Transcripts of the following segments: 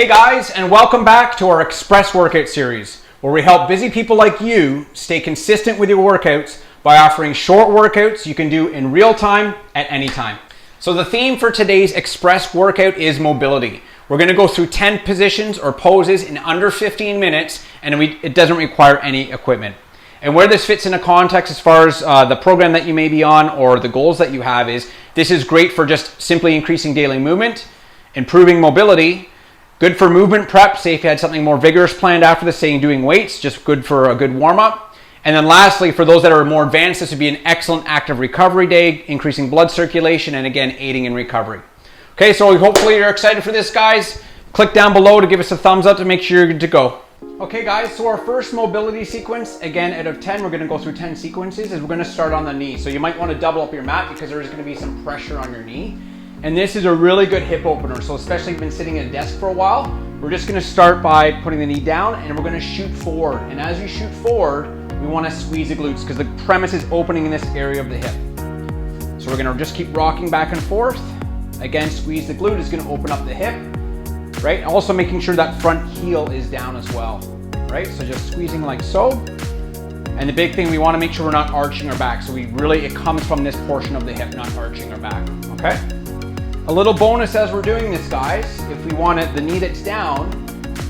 Hey guys, and welcome back to our Express Workout series, where we help busy people like you stay consistent with your workouts by offering short workouts you can do in real time at any time. So the theme for today's Express workout is mobility. We're going to go through 10 positions or poses in under 15 minutes, and it doesn't require any equipment. And where this fits in a context as far as the program that you may be on or the goals that you have is, this is great for just simply increasing daily movement, improving mobility, good for movement prep, say if you had something more vigorous planned after this, saying doing weights, just good for a good warm-up. And then lastly, for those that are more advanced, this would be an excellent active recovery day, increasing blood circulation and again, aiding in recovery. Okay, so hopefully you're excited for this, guys. Click down below to give us a thumbs up to make sure you're good to go. Okay guys, so our first mobility sequence, again out of 10, we're going to go through 10 sequences, is we're going to start on the knee. So you might want to double up your mat because there is going to be some pressure on your knee. And this is a really good hip opener. So especially if you've been sitting at a desk for a while, we're just going to start by putting the knee down and we're going to shoot forward. And as you shoot forward, we want to squeeze the glutes because the premise is opening in this area of the hip. So we're going to just keep rocking back and forth. Again, squeeze the glute is going to open up the hip, right? Also making sure that front heel is down as well, right? So just squeezing like so. And the big thing, we want to make sure we're not arching our back. So it comes from this portion of the hip, not arching our back, okay? A little bonus as we're doing this, guys, if we want the knee that's down,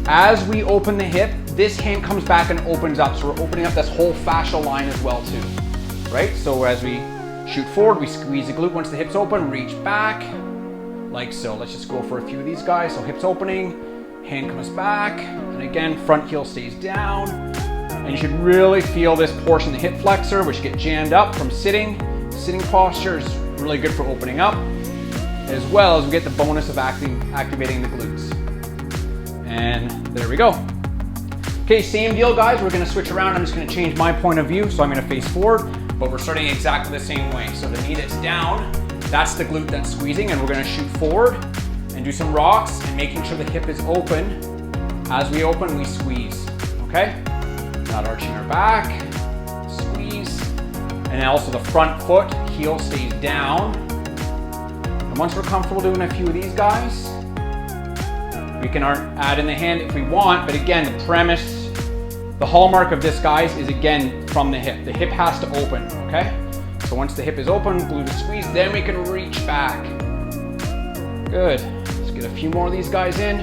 as we open the hip, this hand comes back and opens up. So we're opening up this whole fascial line as well too, right? So as we shoot forward, we squeeze the glute. Once the hips open, reach back like so. Let's just go for a few of these guys. So hips opening, hand comes back, and again, front heel stays down. And you should really feel this portion, the hip flexor, which get jammed up from sitting. Sitting posture is really good for opening up, as well as we get the bonus of activating the glutes. And there we go. Okay, same deal, guys. We're going to switch around. I'm just going to change my point of view. So I'm going to face forward, but we're starting exactly the same way. So the knee that's down, that's the glute that's squeezing, and we're going to shoot forward and do some rocks and making sure the hip is open. As we open, we squeeze, okay? Not arching our back, squeeze. And then also the front foot, heel stays down. And once we're comfortable doing a few of these guys, we can add in the hand if we want, but again, the premise, the hallmark of this, guys, is again from the hip. The hip has to open, okay? So once the hip is open, glute is squeezed, then we can reach back. Good. Let's get a few more of these guys in.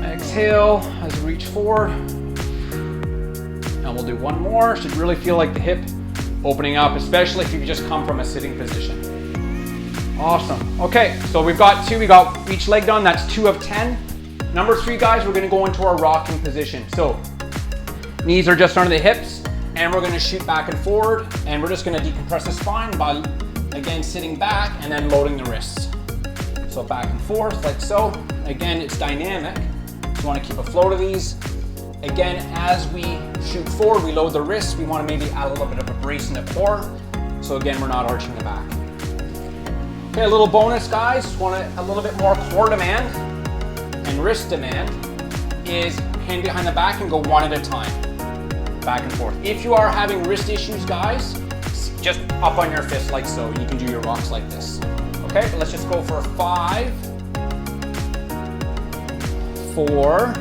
Exhale as we reach forward. And we'll do one more. Should really feel like the hip opening up, especially if you've just come from a sitting position. Awesome. Okay, so we've got two. We got each leg done. That's 2 of 10. Number 3, guys, we're going to go into our rocking position. So knees are just under the hips, and we're going to shoot back and forward, and we're just going to decompress the spine by, again, sitting back and then loading the wrists. So back and forth like so. Again, it's dynamic. So you want to keep a flow to these. Again, as we shoot forward, we load the wrists. We want to maybe add a little bit of a brace in the core. So again, we're not arching the back. Okay, a little bonus, guys. Want a little bit more core demand and wrist demand is hand behind the back and go one at a time. Back and forth. If you are having wrist issues, guys, just up on your fist like so. You can do your rocks like this. Okay, but let's just go for 5, 4,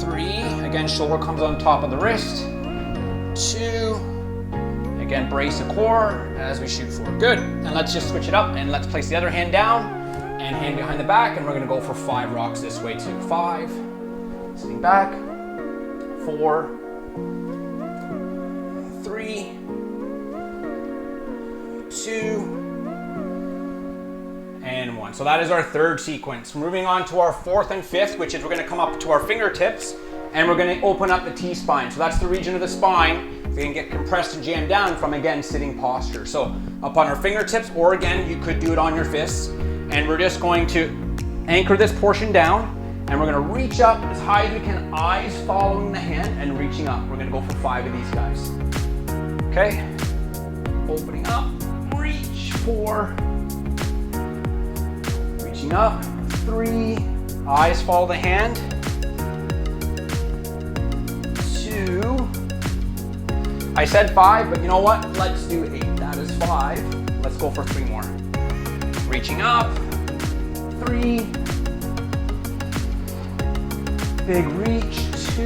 3. Again, shoulder comes on top of the wrist. 2. Again, brace the core as we shoot forward. Good. And let's just switch it up and let's place the other hand down and hand behind the back, and we're going to go for 5 rocks this way too. 5, sitting back, 4, 3, 2, and 1. So that is our third sequence. Moving on to our 4th and 5th, which is we're going to come up to our fingertips and we're going to open up the T-spine. So that's the region of the spine. We can get compressed and jammed down from, again, sitting posture. So up on our fingertips, or again, you could do it on your fists. And we're just going to anchor this portion down, and we're going to reach up as high as we can, eyes following the hand and reaching up. We're going to go for 5 of these guys. Okay, opening up, reach, 4, reaching up, 3, eyes follow the hand, 2, I said 5, but you know what? Let's do 8. That is 5. Let's go for 3 more. Reaching up, 3. Big reach, 2.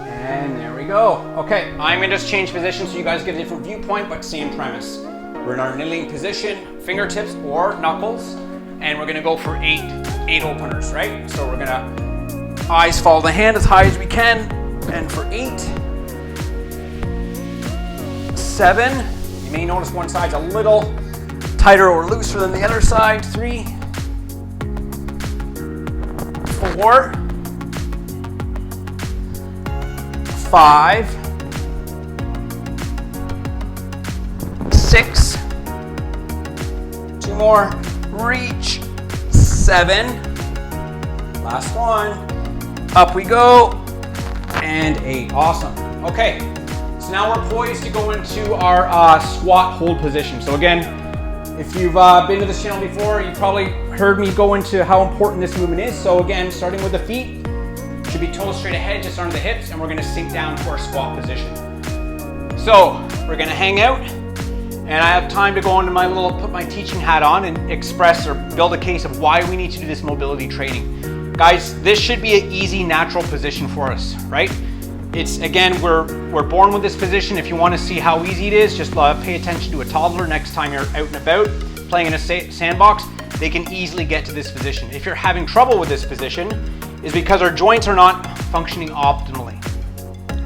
And there we go. Okay, I'm gonna just change position so you guys get a different viewpoint, but same premise. We're in our kneeling position, fingertips or knuckles, and we're gonna go for eight openers, right? So we're gonna eyes follow the hand as high as we can, and for 8, 7, you may notice one side's a little tighter or looser than the other side, 3, 4, 5, 6, 2 more, reach, 7, last one, up we go, and 8, awesome. Okay, so now we're poised to go into our squat hold position. So again, if you've been to this channel before, you've probably heard me go into how important this movement is. So again, starting with the feet, should be toes straight ahead, just under the hips, and we're gonna sink down to our squat position. So we're gonna hang out, and I have time to go into put my teaching hat on and express or build a case of why we need to do this mobility training. Guys, this should be an easy, natural position for us, right? It's, again, we're born with this position. If you wanna see how easy it is, just pay attention to a toddler next time you're out and about, playing in a sandbox, they can easily get to this position. If you're having trouble with this position, is because our joints are not functioning optimally,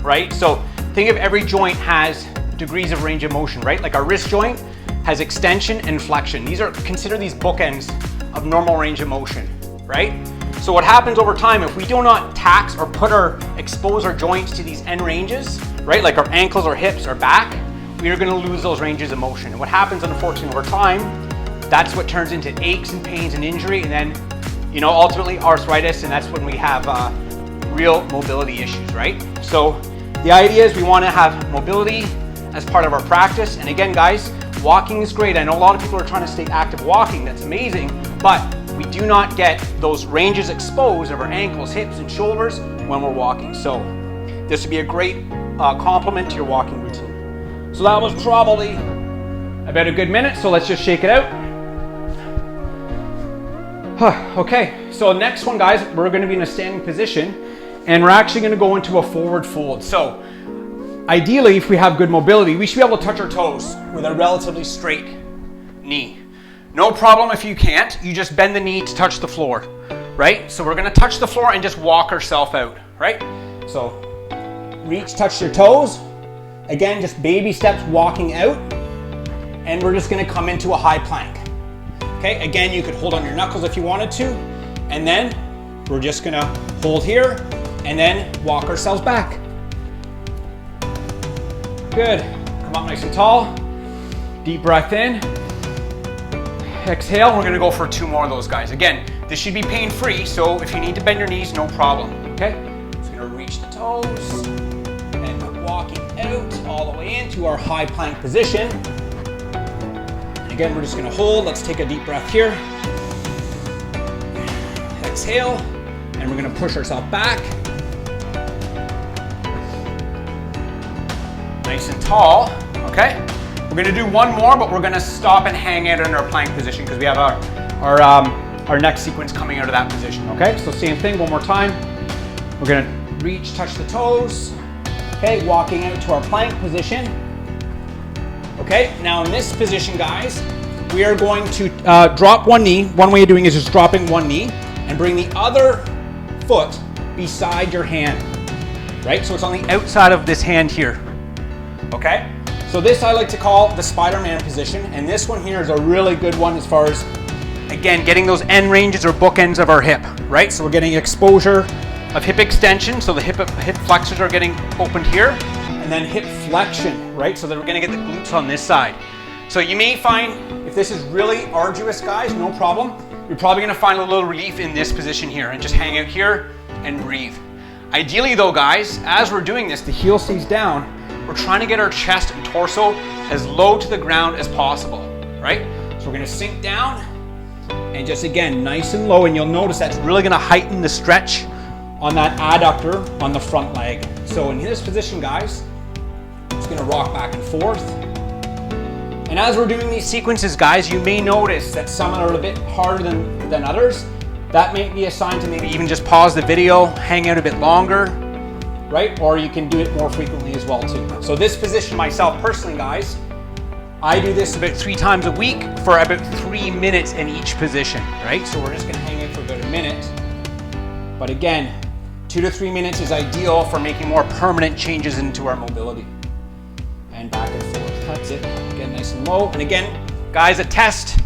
right? So think of every joint has degrees of range of motion, right? Like our wrist joint has extension and flexion. Consider these bookends of normal range of motion, right? So what happens over time, if we do not tax or expose our joints to these end ranges, right? Like our ankles or hips or back, we are gonna lose those ranges of motion. And what happens, unfortunately, over time, that's what turns into aches and pains and injury, and then, ultimately arthritis, and that's when we have real mobility issues, right? So the idea is we wanna have mobility as part of our practice. And again, guys, walking is great. I know a lot of people are trying to stay active walking, that's amazing, but we do not get those ranges exposed of our ankles, hips, and shoulders when we're walking. So this would be a great complement to your walking routine. So that was probably about a good minute, so let's just shake it out. Okay, so next one, guys, we're gonna be in a standing position, and we're actually gonna go into a forward fold. So ideally, if we have good mobility, we should be able to touch our toes with a relatively straight knee. No problem if you can't, you just bend the knee to touch the floor, right? So we're gonna touch the floor and just walk ourselves out, right? So reach, touch your toes. Again, just baby steps walking out, and we're just gonna come into a high plank. Okay, again, you could hold on your knuckles if you wanted to, and then we're just gonna hold here and then walk ourselves back. Good, come up nice and tall, deep breath in, exhale. We're gonna go for 2 more of those, guys. Again, this should be pain-free, so if you need to bend your knees, no problem, okay? Just gonna reach the toes, and we're walking out all the way into our high plank position. And again, we're just gonna hold. Let's take a deep breath here. Exhale, and we're gonna push ourselves back. Nice and tall, okay? We're gonna do 1 more, but we're gonna stop and hang out in our plank position because we have our next sequence coming out of that position, okay? So same thing, 1 more time. We're gonna reach, touch the toes. Okay, walking out to our plank position. Okay, now in this position, guys, we are going to drop 1 knee. One way of doing it is just dropping 1 knee and bring the other foot beside your hand, right? So it's on the outside of this hand here, okay? So this I like to call the Spiderman position, and this one here is a really good one as far as, again, getting those end ranges or bookends of our hip, right? So we're getting exposure of hip extension, so the hip flexors are getting opened here, and then hip flexion, right? So that we're gonna get the glutes on this side. So you may find, if this is really arduous, guys, no problem. You're probably gonna find a little relief in this position here, and just hang out here and breathe. Ideally though, guys, as we're doing this, the heel stays down. We're trying to get our chest and torso as low to the ground as possible, right? So we're gonna sink down and just, again, nice and low, and you'll notice that's really gonna heighten the stretch on that adductor on the front leg. So in this position, guys, it's gonna rock back and forth, And as we're doing these sequences, guys, you may notice that some are a bit harder than others. That may be a sign to maybe even just pause the video, hang out a bit longer, right? Or you can do it more frequently as well too. So this position myself personally, guys, I do this about 3 times a week for about 3 minutes in each position, right? So we're just gonna hang out for about a minute. But again, 2 to 3 minutes is ideal for making more permanent changes into our mobility. And back and forth, that's it. Again, nice and low. And again, guys, a test,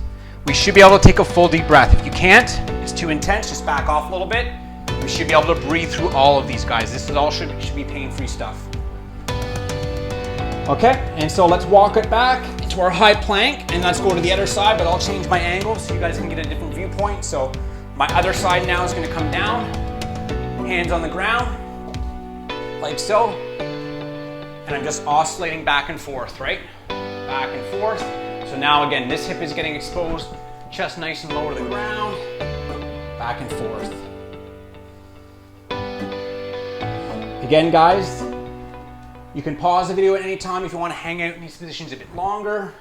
we should be able to take a full deep breath. If you can't, it's too intense, just back off a little bit. We should be able to breathe through all of these, guys. This is all should be pain-free stuff. Okay, and so let's walk it back into our high plank, and let's go to the other side, but I'll change my angle so you guys can get a different viewpoint. So my other side now is gonna come down, hands on the ground, like so. And I'm just oscillating back and forth, right? Back and forth. So now again, this hip is getting exposed, chest nice and low to the ground, back and forth. Again, guys, you can pause the video at any time if you want to hang out in these positions a bit longer.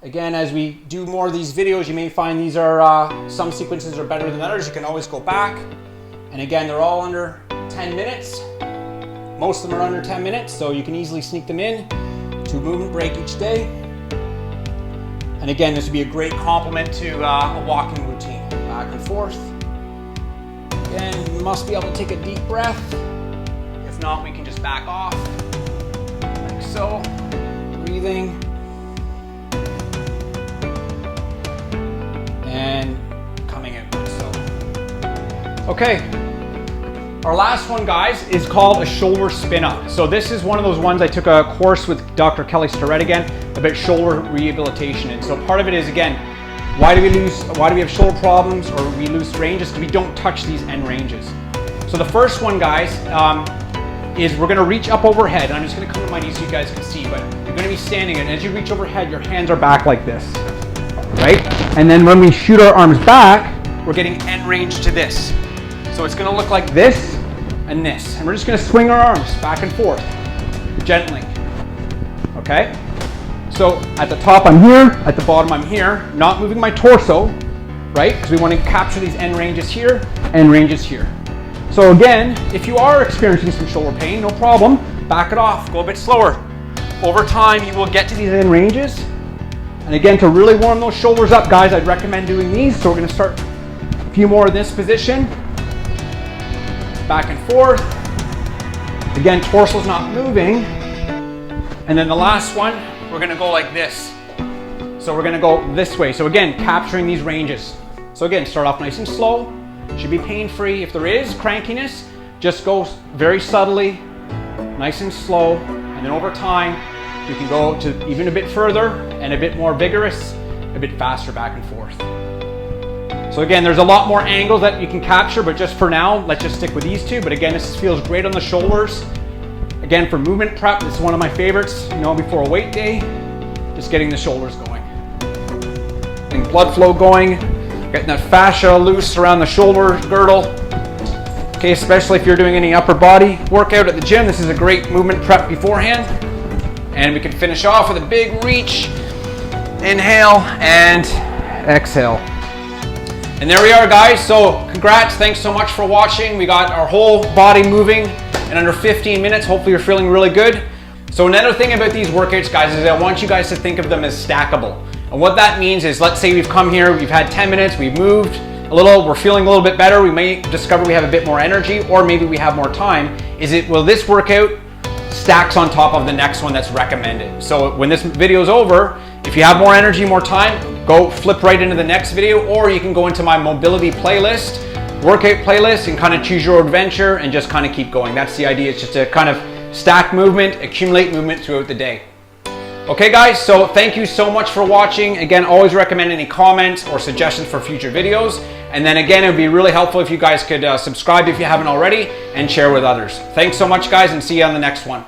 Again, as we do more of these videos, you may find these are, some sequences are better than others. You can always go back. And again, they're all under 10 minutes. Most of them are under 10 minutes, so you can easily sneak them in to a movement break each day. And again, this would be a great complement to a walking routine. Back and forth. Again, you must be able to take a deep breath. If not, we can just back off, like so. Breathing. And coming out, like so. Okay. Our last one, guys, is called a shoulder spin up. So this is one of those ones I took a course with Dr. Kelly Starrett again about shoulder rehabilitation. And so part of it is, again, why do we have shoulder problems or we lose ranges? Because we don't touch these end ranges. So the first one, guys, is we're gonna reach up overhead. And I'm just gonna come to my knees so you guys can see, but you're gonna be standing, and as you reach overhead, your hands are back like this, right? And then when we shoot our arms back, we're getting end range to this. So it's gonna look like this and this. And we're just gonna swing our arms back and forth, gently, okay? So at the top I'm here, at the bottom I'm here, not moving my torso, right? Because we wanna capture these end ranges here, end ranges here. So again, if you are experiencing some shoulder pain, no problem, back it off, go a bit slower. Over time, you will get to these end ranges. And again, to really warm those shoulders up, guys, I'd recommend doing these. So we're gonna start a few more in this position. Back and forth. Again, torso's not moving. And then the last one, we're gonna go like this. So we're gonna go this way. So again, capturing these ranges. So again, start off nice and slow. Should be pain-free. If there is crankiness, just go very subtly, nice and slow. And then over time, we can go to even a bit further and a bit more vigorous, a bit faster back and forth. So again, there's a lot more angles that you can capture, but just for now, let's just stick with these two. But again, this feels great on the shoulders. Again, for movement prep, this is one of my favorites, you know, before a weight day, just getting the shoulders going. Getting blood flow going, getting that fascia loose around the shoulder girdle. Okay, especially if you're doing any upper body workout at the gym, this is a great movement prep beforehand. And we can finish off with a big reach, inhale, and exhale. And there we are, guys. So congrats, thanks so much for watching. We got our whole body moving in under 15 minutes. Hopefully you're feeling really good. So another thing about these workouts, guys, is I want you guys to think of them as stackable. And what that means is, let's say we've come here, we've had 10 minutes, we've moved a little, we're feeling a little bit better, we may discover we have a bit more energy, or maybe we have more time. Will this workout stacks on top of the next one that's recommended? So when this video is over, if you have more energy, more time, go flip right into the next video, or you can go into my mobility playlist, workout playlist, and kind of choose your adventure and just kind of keep going. That's the idea. It's just to kind of stack movement, accumulate movement throughout the day. Okay, guys, so thank you so much for watching. Again, always recommend any comments or suggestions for future videos. And then again, it would be really helpful if you guys could subscribe if you haven't already and share with others. Thanks so much, guys, and see you on the next one.